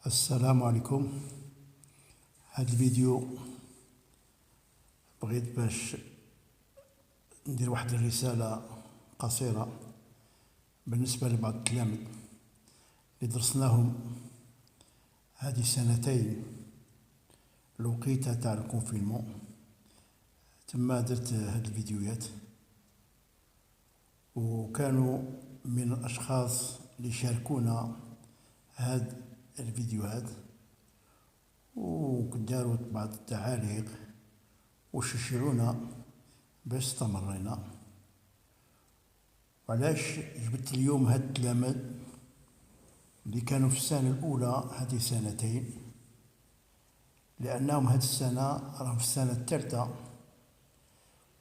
السلام عليكم. هاد الفيديو بغيت باش ندير واحد الرسالة قصيرة بالنسبة لبعض التلاميذ اللي درسناهم هذه سنتين الوقيته تاع الكونفينمون. تما درت هاد الفيديوهات وكانوا من الأشخاص اللي شاركونا هاد الفيديوهات وداروا بعض التعاليق وشجعونا باش استمرينا. وعلاش جبت اليوم هاد التلاميذ اللي كانوا في السنة الأولى هذه سنتين؟ لأنهم هاد السنة راهم في السنة الثالثة،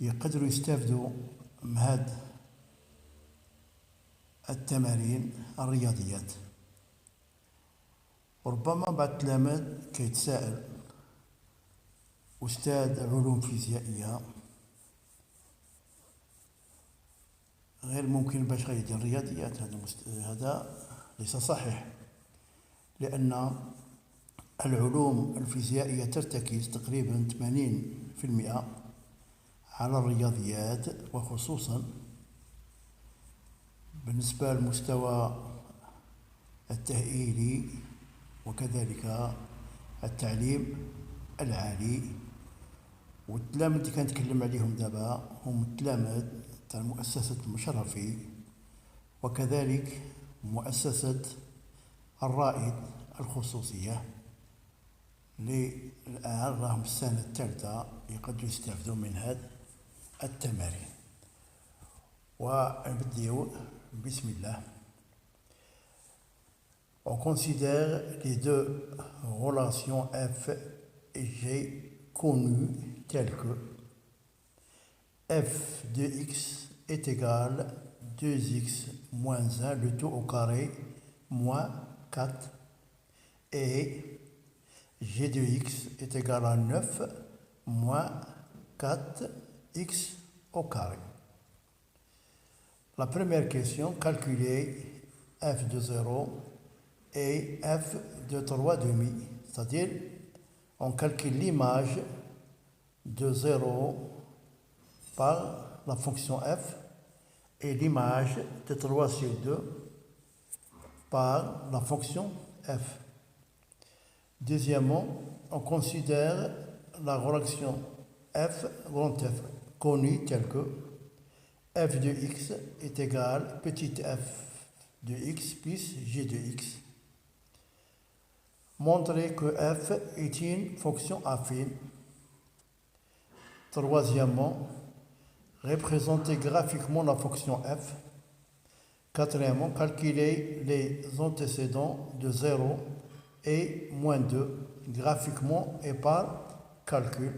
يقدروا يستافدوا من هاد التمارين الرياضيات. وربما بعض التلاميذ كيتساءل: أستاذ علوم فيزيائية غير ممكن باش غيدير الرياضيات؟ هذا ليس صحيح، لأن العلوم الفيزيائية ترتكز تقريبا 80% على الرياضيات، وخصوصا بالنسبة للمستوى التأهيلي وكذلك التعليم العالي. والتلاميذ اللي كنتكلم عليهم دابا هم التلاميذ تاع مؤسسة المشرفي وكذلك مؤسسة الرائد الخصوصية، اللي الآن راهم في السنة الثالثة يقدروا يستافدوا من هذه التمارين. ونبداو بسم الله. On considère les deux relations f et g connues telles que f de x est égal 2x moins 1 le tout au carré moins 4 et g de x est égal à 9 moins 4x au carré. La première question, calculer f de 0 et f de 3 demi, c'est-à-dire on calcule l'image de 0 par la fonction f et l'image de 3 sur 2 par la fonction f. Deuxièmement, on considère la relation f, grand F, connue telle que f de x est égal petit f de x plus g de x. Montrer que f est une fonction affine. Troisièmement, représenter graphiquement la fonction f. Quatrièmement, calculer les antécédents de 0 et moins 2 graphiquement et par calcul.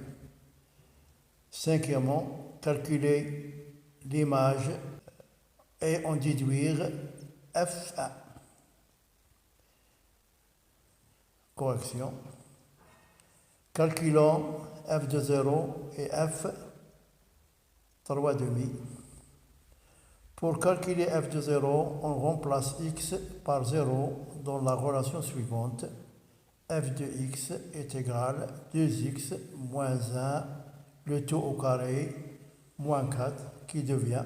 Cinquièmement, calculer l'image et en déduire f1. Correction. Calculons f de 0 et f 3 demi. Pour calculer f de 0, on remplace x par 0 dans la relation suivante. F de x est égal 2x moins 1 le tout au carré moins 4 qui devient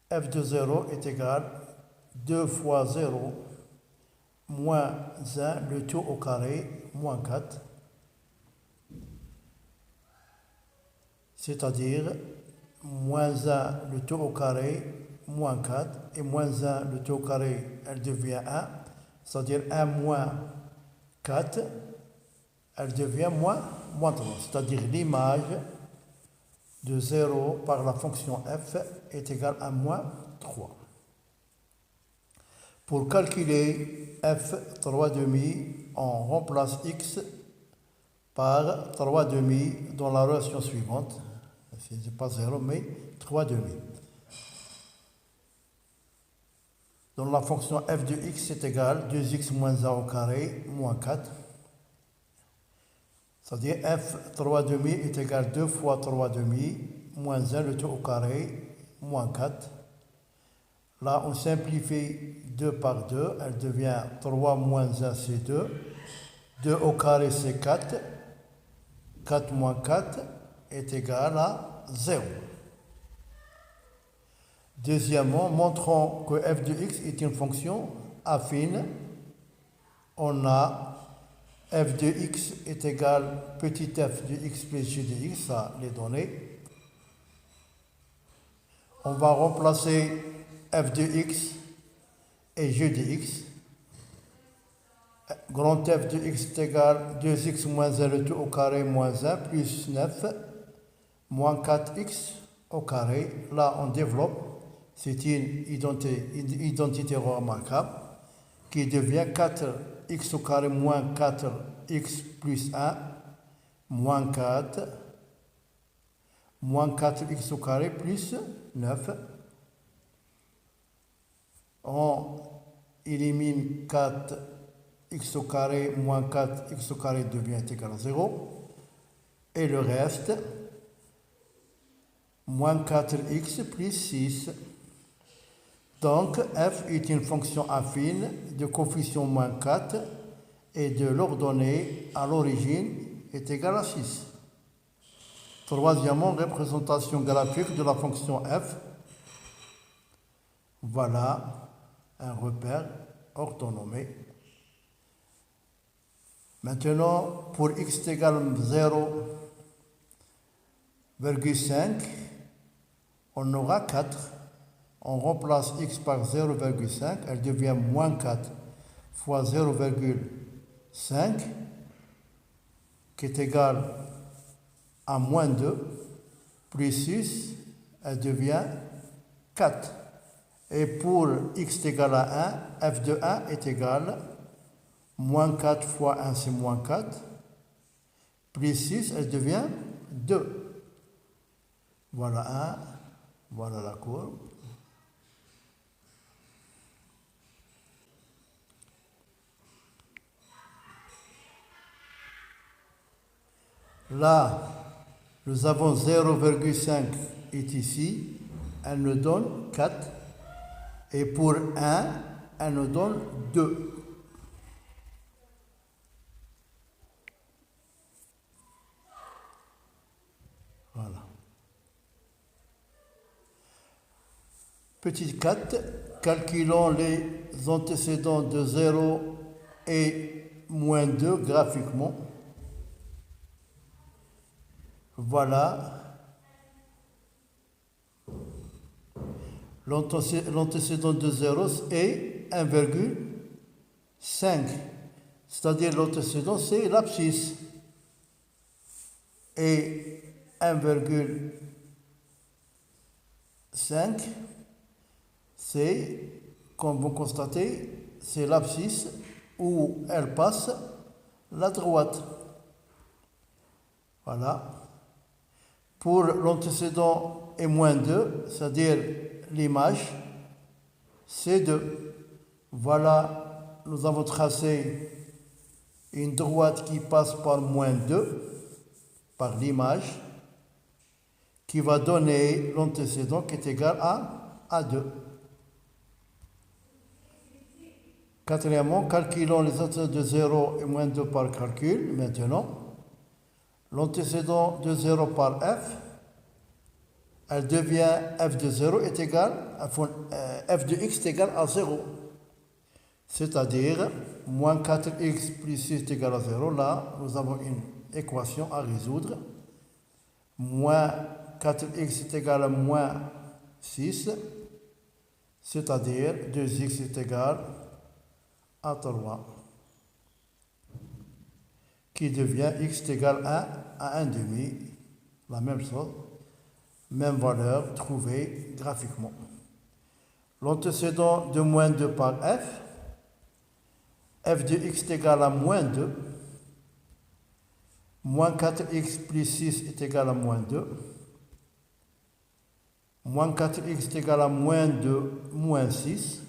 f de 0 est égal 2 fois 0 moins 1 le tout au carré moins 4, c'est-à-dire moins 1 le tout au carré moins 4 et moins 1 le tout au carré, elle devient 1, c'est-à-dire 1 moins 4, elle devient moins 3, c'est-à-dire l'image de 0 par la fonction f est égale à moins 3. Pour calculer f 3 demi, on remplace x par 3 demi dans la relation suivante. Ce n'est pas 0 mais 3 demi. Dans la fonction f de x est égal 2x moins 1 au carré moins 4. C'est-à-dire f 3 demi est égal 2 fois 3 demi moins 1 le tout au carré moins 4. Là, on simplifie 2 par 2, elle devient 3 moins 1, c'est 2. 2 au carré, c'est 4. 4 moins 4 est égal à 0. Deuxièmement, montrons que f de x est une fonction affine. On a f de x est égal petit f de x plus g de x, ça les données. On va remplacer f de x et g de x. Grand f de x est égal 2x moins 1 tout au carré moins 1 plus 9 moins 4x au carré. Là, on développe. C'est une identité remarquable qui devient 4x au carré moins 4x plus 1 moins 4 moins 4x au carré plus 9. On élimine 4x au carré moins 4x au carré devient égal à 0. Et le reste, moins 4x plus 6. Donc, f est une fonction affine de coefficient moins 4 et de l'ordonnée à l'origine est égal à 6. Troisièmement, représentation graphique de la fonction f. Voilà un repère orthonomé. Maintenant, pour x égale 0,5, on aura 4. On remplace x par 0,5, elle devient moins 4 fois 0,5, qui est égal à moins 2, plus 6, elle devient 4. Et pour x égal à 1, f de 1 est égal moins 4 fois 1, c'est moins 4, plus 6, elle devient 2. Voilà 1, voilà la courbe. Là, nous avons 0,5 est ici, elle nous donne 4. Et pour 1, elle nous donne 2. Voilà. Petit 4, calculons les antécédents de 0 et moins 2 graphiquement. Voilà. L'antécédent de 0 est 1,5. C'est-à-dire l'antécédent, c'est l'abscisse. Et 1,5, c'est, comme vous constatez, c'est l'abscisse où elle passe la droite. Voilà. Pour l'antécédent et moins 2, c'est-à-dire l'image, c'est 2. Voilà, nous avons tracé une droite qui passe par moins 2, par l'image, qui va donner l'antécédent qui est égal à 2. Quatrièmement, calculons les antécédents de 0 et moins 2 par calcul, maintenant. L'antécédent de 0 par f, elle devient f de 0 est égal à f de x est égal à 0. C'est-à-dire, moins 4x plus 6 est égal à 0. Là, nous avons une équation à résoudre. Moins 4x est égal à moins 6. C'est-à-dire, 2x est égal à 3. Qui devient x est égal à 1 demi. La même chose. Même valeur trouvée graphiquement. L'antécédent de moins 2 par f. F de x est égal à moins 2. Moins 4x plus 6 est égal à moins 2. Moins 4x est égal à moins 2, moins 6.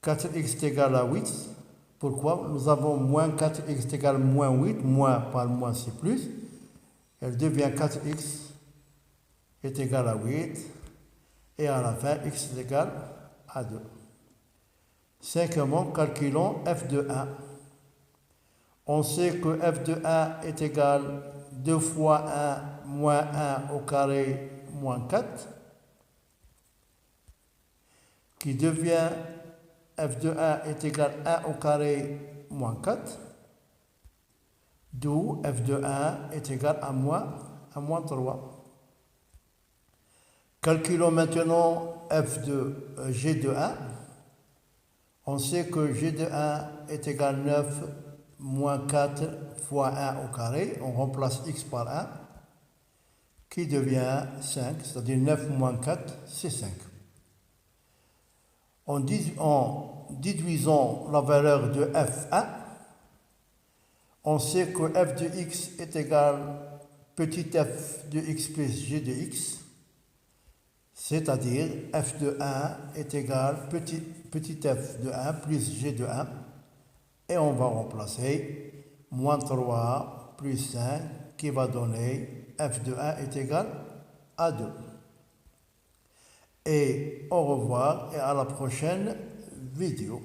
4x est égal à 8. Pourquoi? Nous avons moins 4x est égal à moins 8. Moins par moins, c'est plus. Elle devient 4x est égal à 8. et à la fin x est égal à 2. Cinquièmement, calculons f de 1. On sait que f de 1 est égal 2 fois 1 moins 1 au carré moins 4, qui devient f de 1 est égal 1 au carré moins 4, d'où f de 1 est égal à moins 3. Calculons maintenant f de g de 1. On sait que g de 1 est égal 9 moins 4 fois 1 au carré. On remplace x par 1, qui devient 5, c'est-à-dire 9 moins 4, c'est 5. En déduisant la valeur de f1, on sait que f de x est égal petit f de x plus g de x, c'est-à-dire f de 1 est égal petit f de 1 plus g de 1, et on va remplacer moins 3 plus 5 qui va donner f de 1 est égal à 2. Et au revoir et à la prochaine vidéo.